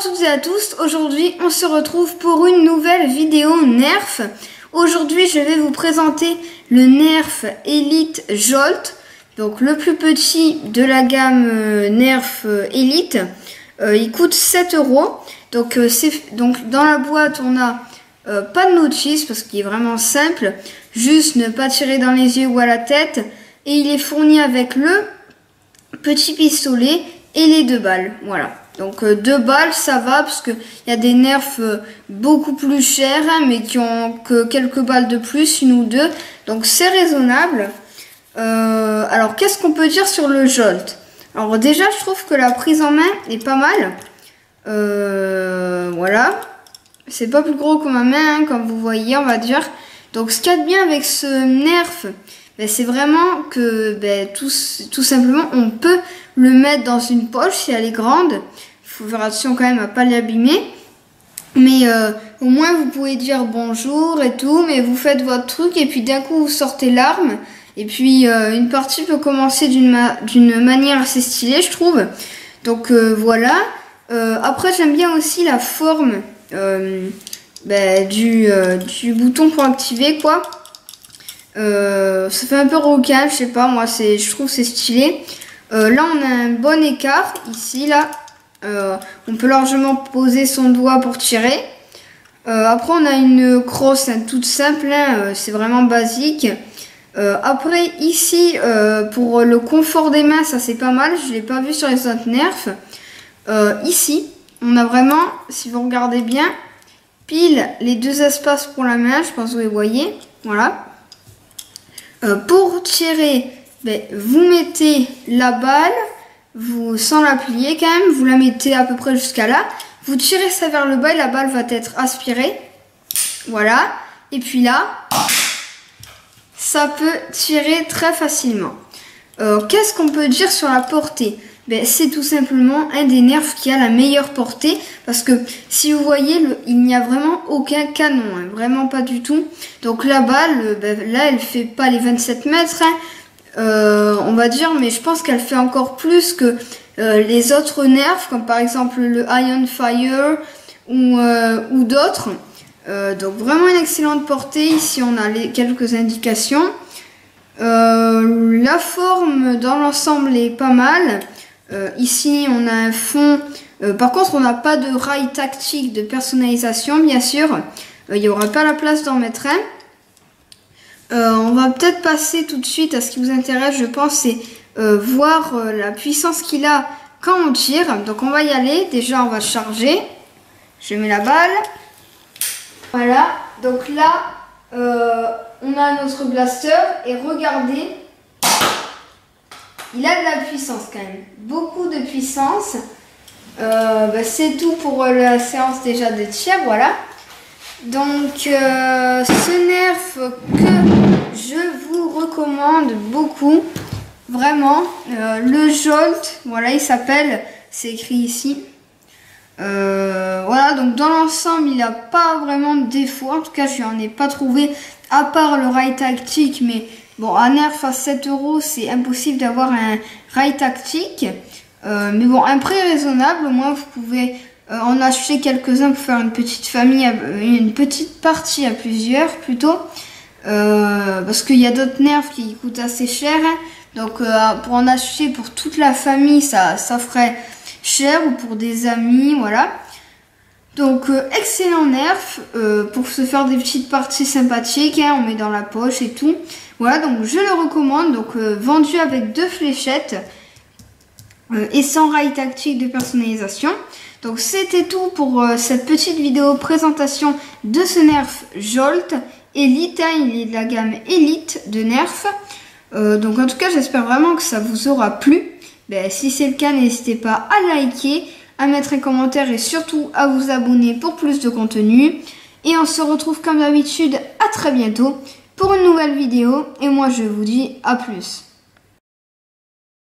toutes et à tous, aujourd'hui on se retrouve pour une nouvelle vidéo Nerf. Aujourd'hui je vais vous présenter le Nerf Elite Jolt, donc le plus petit de la gamme Nerf Elite. Il coûte 7 €. Donc dans la boîte on a pas de notice parce qu'il est vraiment simple, juste ne pas tirer dans les yeux ou à la tête, et il est fourni avec le petit pistolet et les 2 balles, voilà. Donc 2 balles ça va parce que il y a des Nerfs beaucoup plus chers hein, mais qui ont que quelques balles de plus, une ou deux, donc c'est raisonnable. Alors qu'est-ce qu'on peut dire sur le Jolt? Alors déjà je trouve que la prise en main est pas mal. Voilà, c'est pas plus gros que ma main hein, comme vous voyez, on va dire. Donc ce qu'il y a de bien avec ce Nerf, c'est vraiment que tout simplement on peut le mettre dans une poche si elle est grande. Il faut faire attention quand même à pas l'abîmer, mais au moins vous pouvez dire bonjour et tout, mais vous faites votre truc et puis d'un coup vous sortez l'arme et puis une partie peut commencer d'une manière assez stylée, je trouve. Donc voilà. Après j'aime bien aussi la forme du bouton pour activer quoi. Ça fait un peu requin, je sais pas, moi je trouve c'est stylé. Là on a un bon écart ici là. On peut largement poser son doigt pour tirer. Après on a une crosse hein, toute simple hein, c'est vraiment basique. Après ici pour le confort des mains, ça c'est pas mal, je l'ai pas vu sur les autres Nerfs. Ici on a vraiment, si vous regardez bien, pile les 2 espaces pour la main, je pense que vous les voyez, voilà. Pour tirer, vous mettez la balle, sans la plier quand même, vous la mettez à peu près jusqu'à là, vous tirez ça vers le bas et la balle va être aspirée, voilà, et puis là, ça peut tirer très facilement. Qu'est-ce qu'on peut dire sur la portée? C'est tout simplement un des Nerfs qui a la meilleure portée, parce que si vous voyez, il n'y a vraiment aucun canon, hein, vraiment pas du tout. Donc la balle, là elle fait pas les 27 mètres, hein, on va dire, mais je pense qu'elle fait encore plus que les autres Nerfs, comme par exemple le Ion Fire ou d'autres. Donc vraiment une excellente portée. Ici on a quelques indications. La forme dans l'ensemble est pas mal. Ici on a un fond, par contre on n'a pas de rail tactique de personnalisation bien sûr, il n'y aura pas la place d'en mettre un. On va peut-être passer tout de suite à ce qui vous intéresse, je pense, c'est voir la puissance qu'il a quand on tire. Donc on va y aller, déjà on va charger, je mets la balle, voilà, donc là on a notre blaster et regardez, il a de la puissance quand même, beaucoup de puissance. C'est tout pour la séance déjà de tir, voilà. Donc ce Nerf que je vous recommande beaucoup, vraiment, le Jolt, voilà il s'appelle, c'est écrit ici. Voilà, donc dans l'ensemble il n'a pas vraiment de défaut, en tout cas je n'en ai pas trouvé, à part le rail tactique, mais bon, un Nerf à 7 €, c'est impossible d'avoir un rail tactique. Mais bon, un prix raisonnable, au moins vous pouvez en acheter quelques-uns pour faire une petite famille, une petite partie à plusieurs plutôt. Parce qu'il y a d'autres Nerfs qui coûtent assez cher. Hein. Donc pour en acheter pour toute la famille, ça ferait cher, ou pour des amis, voilà. Donc excellent Nerf pour se faire des petites parties sympathiques, hein, on met dans la poche et tout. Voilà, donc je le recommande, donc vendu avec 2 fléchettes et sans rail tactique de personnalisation. Donc c'était tout pour cette petite vidéo présentation de ce Nerf Jolt Elite, hein, il est de la gamme Elite de Nerf. Donc en tout cas j'espère vraiment que ça vous aura plu. Si c'est le cas, n'hésitez pas à liker, à mettre un commentaire et surtout à vous abonner pour plus de contenu. Et on se retrouve comme d'habitude à très bientôt pour une nouvelle vidéo. Et moi je vous dis à plus.